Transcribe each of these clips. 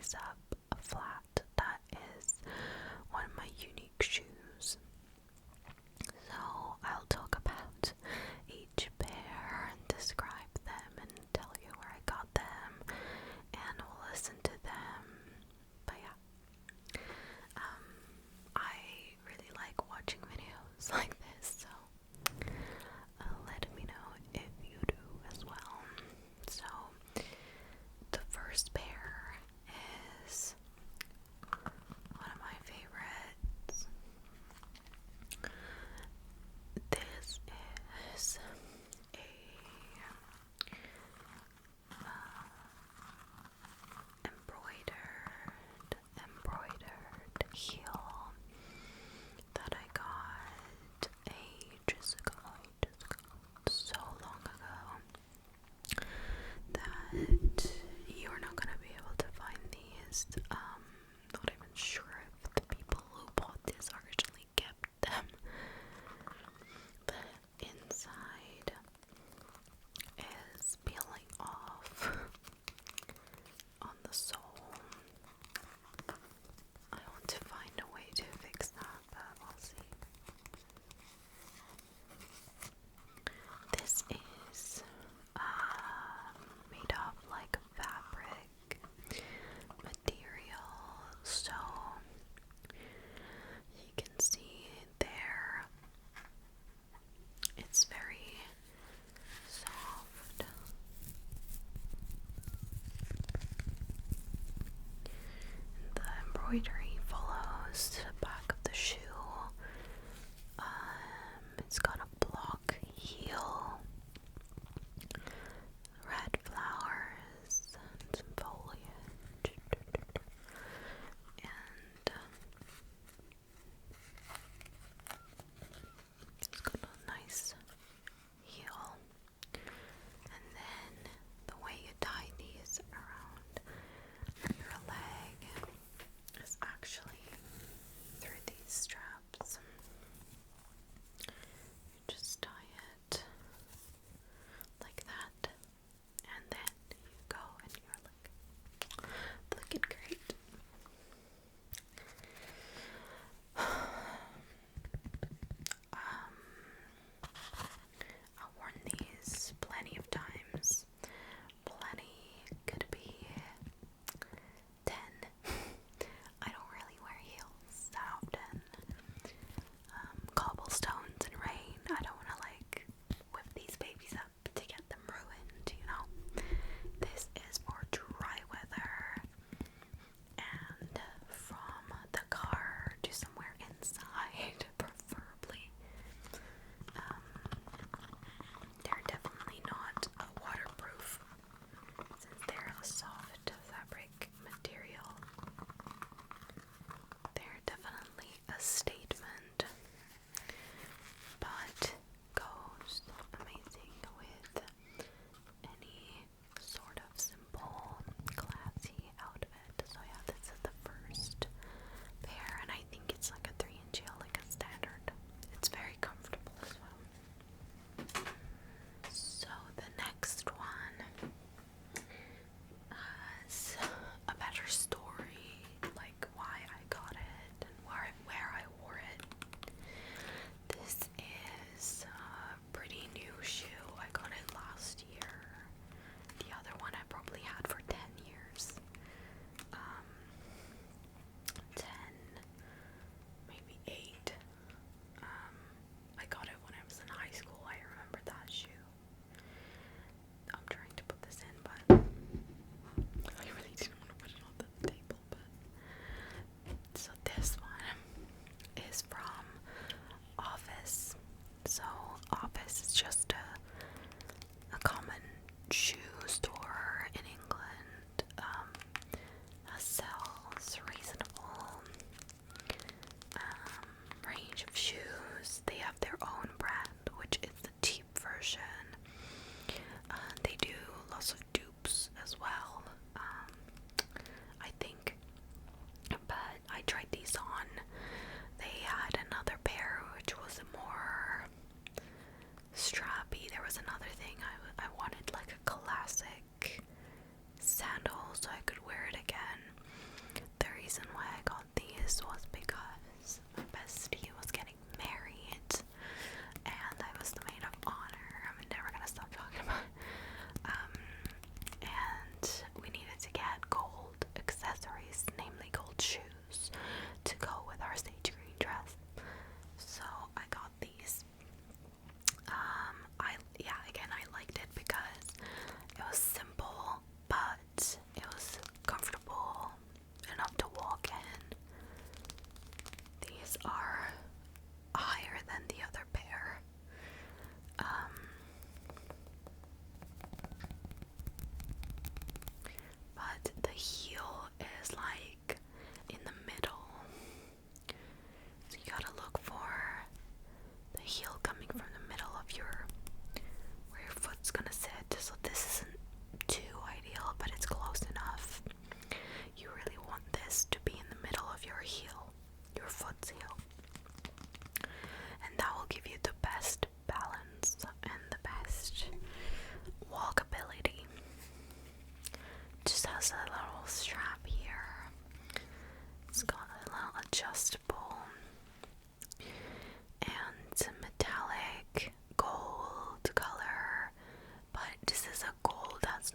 size up a flat. That is one of my unique shoes. So I'll talk about each pair and describe them and tell you where I got them, and we'll listen to them. But yeah, I really like watching videos like this, so let me know if you do as well. So the first pair is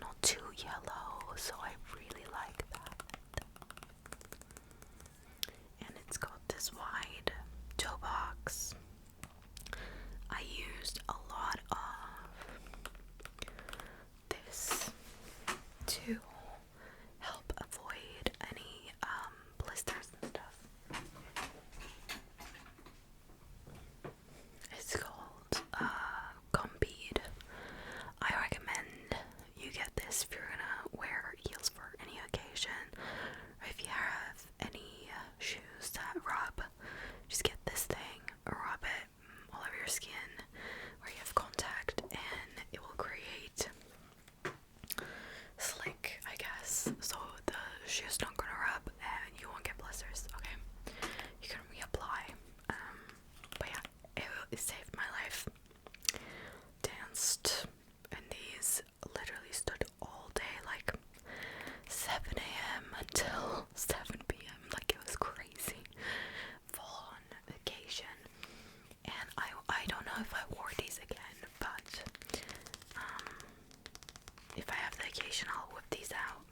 not too yellow, so I really like that. And it's got this wide toe box. I used a lot of this to help avoid any blisters and stuff. It's called Compeed. I recommend you get this if you're gonna wear heels for any occasion, or if you have any shoes that rub, just get this thing, rub it all over your skin where you have contact, and it will create slick, I guess, so the shoe's not gonna rub and you won't get blisters. Okay, you can reapply. But yeah, it saved my life. Danced in these, literally stood all day, like 7 a.m. until 7 p.m. Like, it was crazy. Full on occasion. And I don't know if I wore these again, but if I have the occasion, I'll whip these out.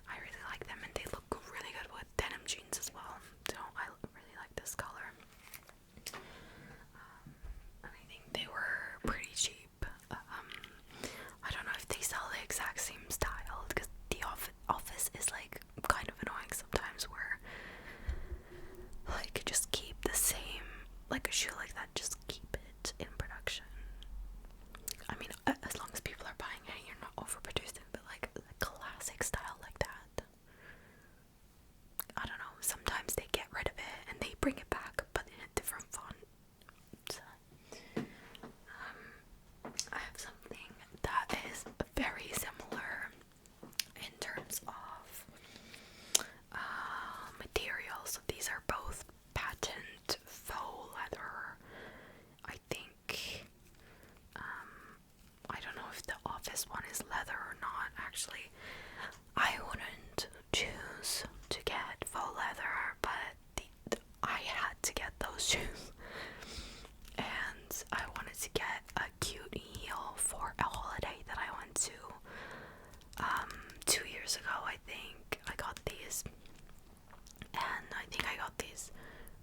I really like them, and they look really good with denim jeans as well. So I really like this color. And I think they were pretty cheap. I don't know if they sell the exact same style, because the office is like kind of annoying sometimes, where like just keep the same, like a shoe like that, just keep it in production. I mean, as long as people are buying it, you're not overproducing, but like a classic style like that, I don't know, sometimes they get rid of it and they bring it back, but in a different font. So, I have something that is very similar in terms of material. So these are both patent faux leather. I think, I don't know if the office one is leather or not. Actually, I wouldn't choose to get faux leather, but I had to get those shoes. And I wanted to get a cute heel for a holiday that I went to 2 years ago. I think I got these, and I think I got these,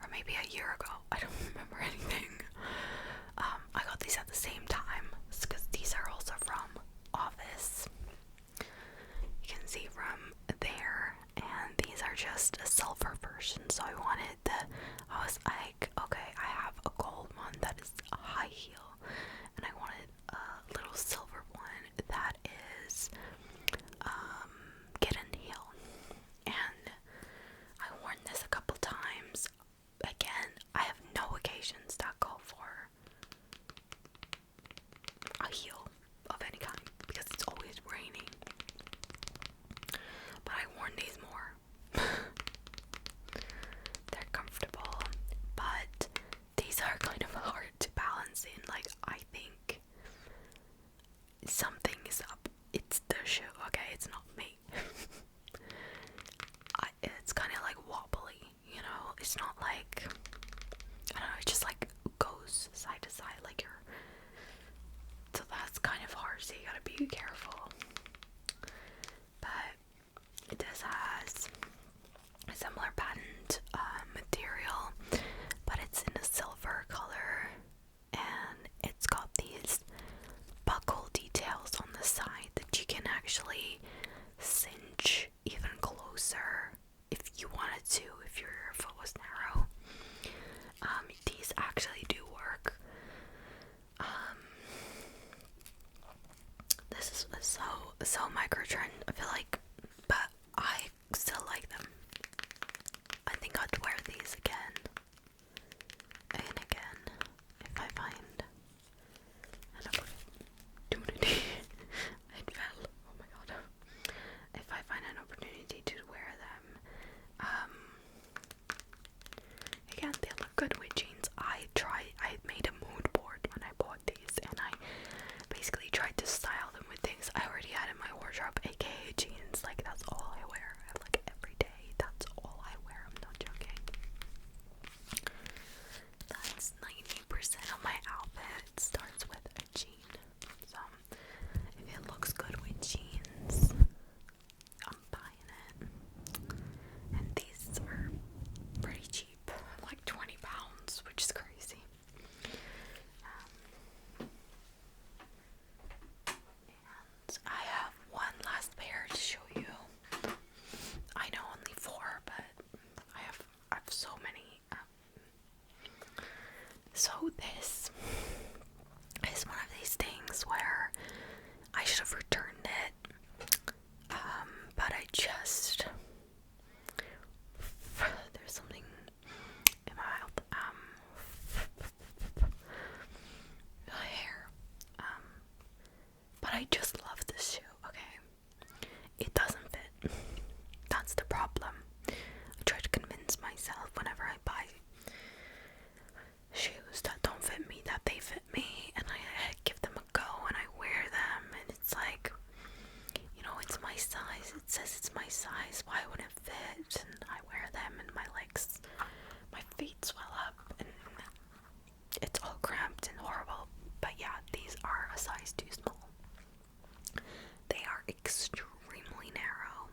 or maybe a year ago, I don't remember anything. I got these at the same time, because these are also from Office. You can see from there, and these are just a silver version, so I was like, okay, I have a gold one that is a high heel, and I wanted a little silver one that is kitten heel. And I worn this a couple times. Again, I have no occasions that call for a heel of any kind, because it's always raining. But I worn these more. They're comfortable, but these are kind of hard to balance in. Like, I think something is up. It's the shoe, okay? It's not me. It's kind of like wobbly, you know? It's not like, I don't know, it just like goes side to side, like so that's kind of hard, so you gotta be careful. But this has a similar patent material, but it's in a silver color, and it's got these buckle details on the side that you can actually cinch even closer if you wanted to, if your foot was narrow. These actually do work. This is so micro trend, I feel like, but I still like them. I think I'd wear these again and again if I find an opportunity. It fell. Oh my god. If I find an opportunity to wear them. Again, they look good with jeans. I made a mood board when I bought these, and I basically tried to style them with things I already had in my wardrobe, aka jeans. Like, that's all I wear, like, every day. I just love this shoe, okay? It doesn't fit. That's the problem. I try to convince myself whenever I buy shoes that don't fit me, that they fit me, and I give them a go and I wear them, and it's like, you know, it's my size. It says it's my size. Why would it fit? And I wear them, and my legs, my feet swell up, and it's all cramped and horrible. But yeah, these are a size too small. They are extremely narrow.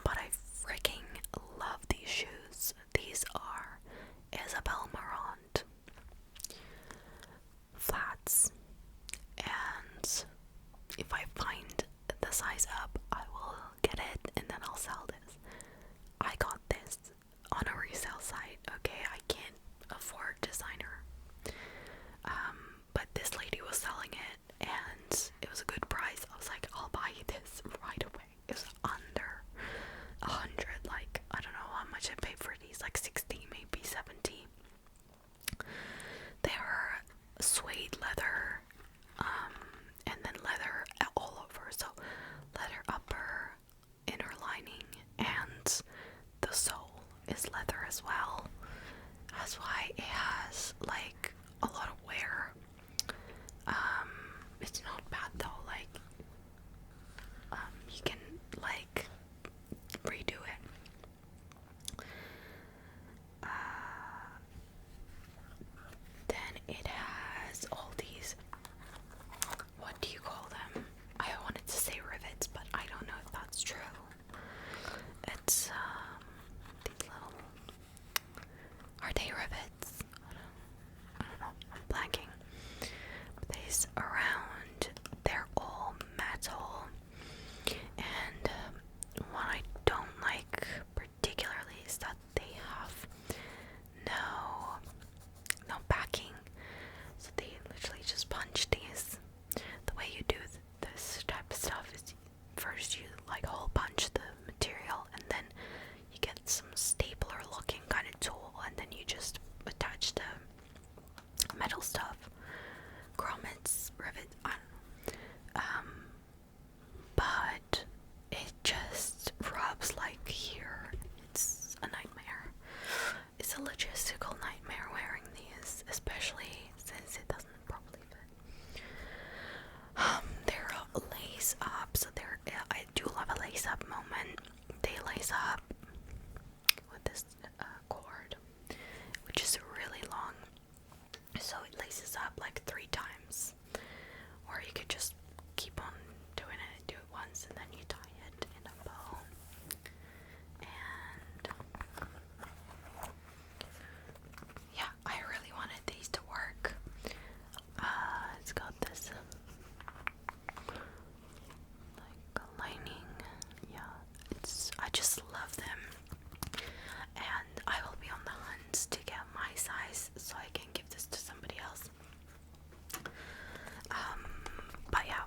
But I freaking love these shoes. These are Isabel Marant flats, and if I find the size up, I will get it and then I'll sell this. I got this on a resale site, okay? I can't afford designer. But this lady was selling it and it was a good price. I was like, I'll buy this right away. It was under 100, like, I don't know how much I paid for these, like 60, maybe 70. They are suede leather, and then leather all over, so leather upper, inner lining, and the sole is leather as well. That's why it has like a lot of wear. It's not bad though, like you can like redo it. Then it has all these, what do you call them? I wanted to say rivets, but I don't know if that's true. It's these little, are they rivets? I don't know, I'm blanking. But these around, they're all metal, and what I don't like particularly is that they have no backing, so they literally just punch these. The way you do this type of stuff is first you like hole punch the material, and then you get some stapler looking kind of tool, and then you just attach the metal stuff, grommets, rivets, I don't know. But it just rubs like here. It's a nightmare. It's a logistical nightmare wearing these, especially since it doesn't properly fit. They're lace up, so I do love a lace up moment. They lace up with this cord, which is really long, so it laces up like 3 times, or you could just keep on doing it, do it once, and then you tie it in a bow. And yeah, I really wanted these to work. It's got this like a lining. Yeah, I just love them, and I will be on the hunt to get my size so I can give this to somebody else. But yeah,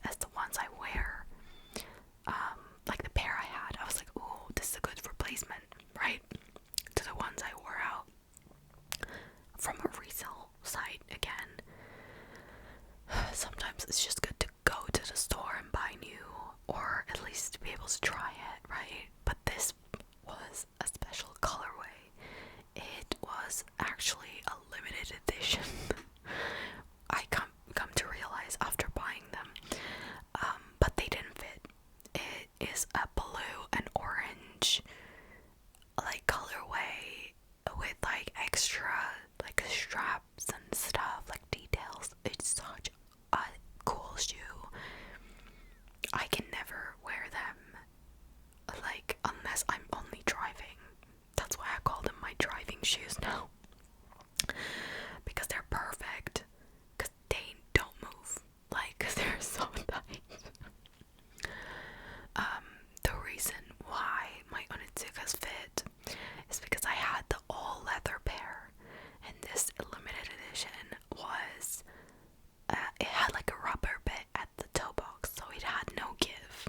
as the ones I wear. Like the pair I had, I was like, ooh, this is a good replacement, right? To the ones I wore out from a resale site again. Sometimes it's just good to go to the store and buy new, or at least to be able to try it, right? But this was a special colorway. It was actually a limited edition. I come to realize after buying them, but they didn't fit. It is a blue and orange like colorway with like extra like straps and stuff, like details. It's such a cool shoe. I can never wear them like unless I'm only driving. That's why I call them my driving shoes now, because they're perfect, because they don't move, like, cause they're so tight. The reason why my Onitsukas fit is because I had the all leather pair, and this limited edition was it had like a rubber bit at the toe box, so it had no give.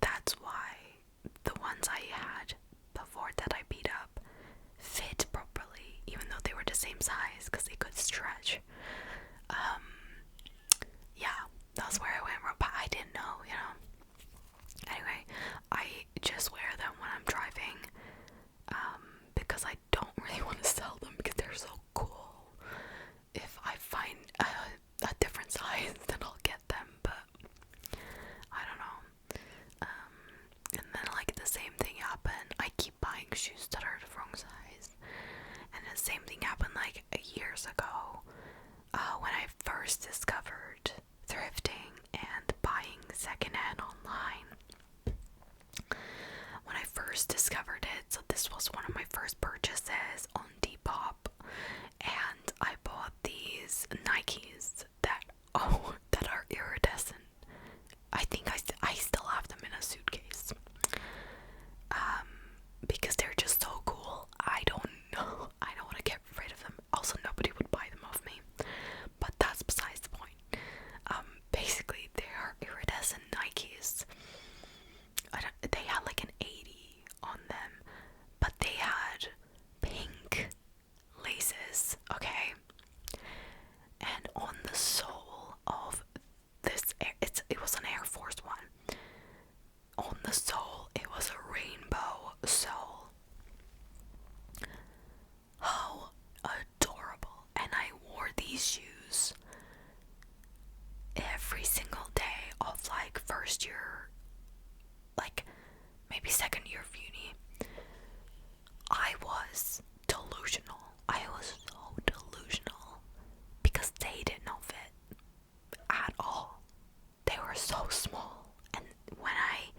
That's why the ones I had before that I beat up fit properly, even though they were the same size, because they could stretch. Yeah, that's where I went wrong, but I didn't know, you know. Anyway, I just wear them when I'm driving, because I don't really want to sell them because they're so cool. If I find a different size, then I'll get them, but I don't know. And then like the same thing happened. I keep buying shoes that are the wrong size, and the same thing happened like years ago, when I first discovered thrifting and buying secondhand online. When I first discovered it, so this was one of my first purchases on Depop, and I bought these Nikes that are iridescent. I think I still have them in a suitcase, because they're just so cool. I don't know, I don't want to get rid of them. Also, nobody would buy them off me, but that's besides the point. Basically, they are iridescent Nikes. They had like an 80 on them, but they had pink laces, okay? And on the sole of this, it was an Air Force One. On the sole, it was a rainbow sole. How adorable. And I wore these shoes every single day of like first year, like maybe second year of uni. I was delusional. I was so delusional because they did not fit at all. They were so small. And when I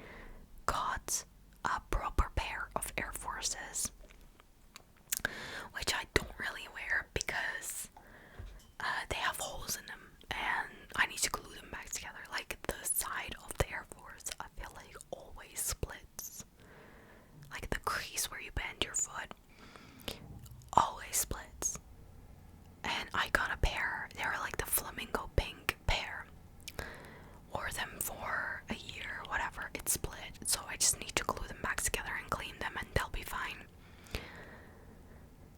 got a proper pair of Air Forces, which I don't really wear because they have holes in them and I need to glue them back together. Like the side of the Air Force, I feel like always splits. Like the crease where you bend your foot always splits. And I got a pair. They were like the flamingo pink pair. Wore them for a year, whatever. It split, so I just need to glue them back together and clean them, and they'll be fine.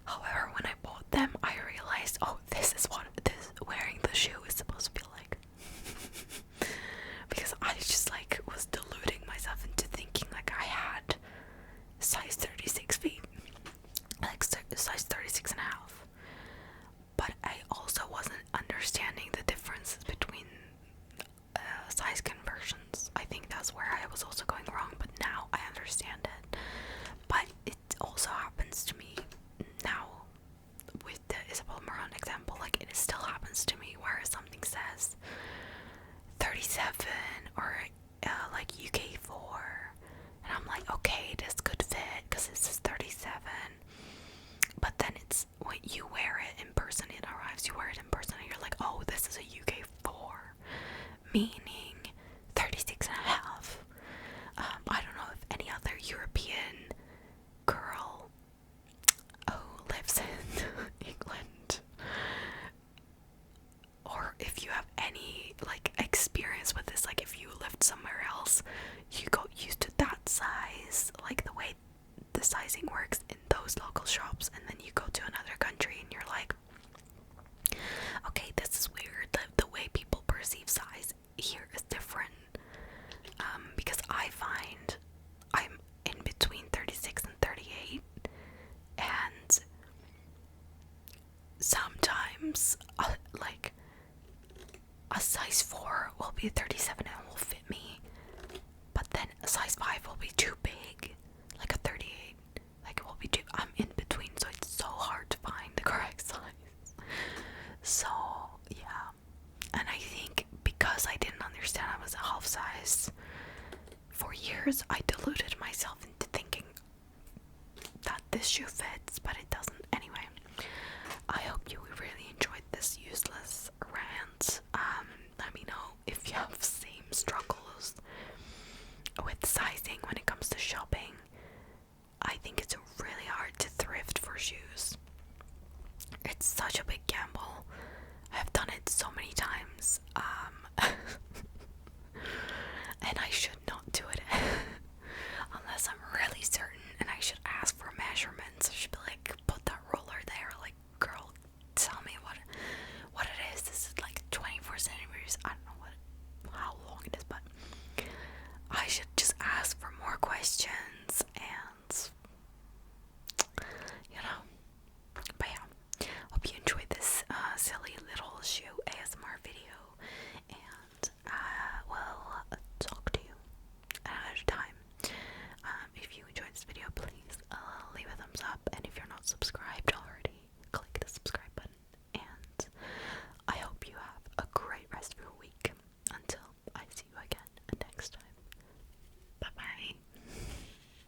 However, when I bought them, I realized, oh, this is what wearing the shoe is supposed to feel like. Because I just like was deluding myself into thinking like I had size 36 feet, like size 36 and a half. But I also wasn't understanding the differences between size conversions. I think that's where I was also going wrong, but now I understand it. But it also happens to me now with the Isabel Marant example. Like, it still happens to me where something says 37 or like UK4, and I'm like, okay, this could fit because it says 37. But then it's when you wear it in person, it arrives, you wear it in person, and you're like, oh, this is a UK4, meaning 36 and a half. I don't know if any other European girl who lives in England, or if you have any like experience with this, found somewhere else, you got used to that size, like the way the sizing works in those local shops, and then you go to another country and you're like, okay, this is weird. The way people perceive size here is different. Because I find I'm in between 36 and 38, and sometimes like a size 4 will be a 37 and will fit me, but then a size 5 will be too big, like a 38, like it will be too, I'm in between, so it's so hard to find the correct size. So yeah, and I think because I didn't understand I was a half size for years, I deluded myself into thinking that this shoe fits, but it doesn't. Anyway, I hope you really enjoyed this useless rant. Let me know if you have the same struggles with sizing when it comes to shopping. I think it's really hard to thrift for shoes. It's such a big gamble. I've done it so many times.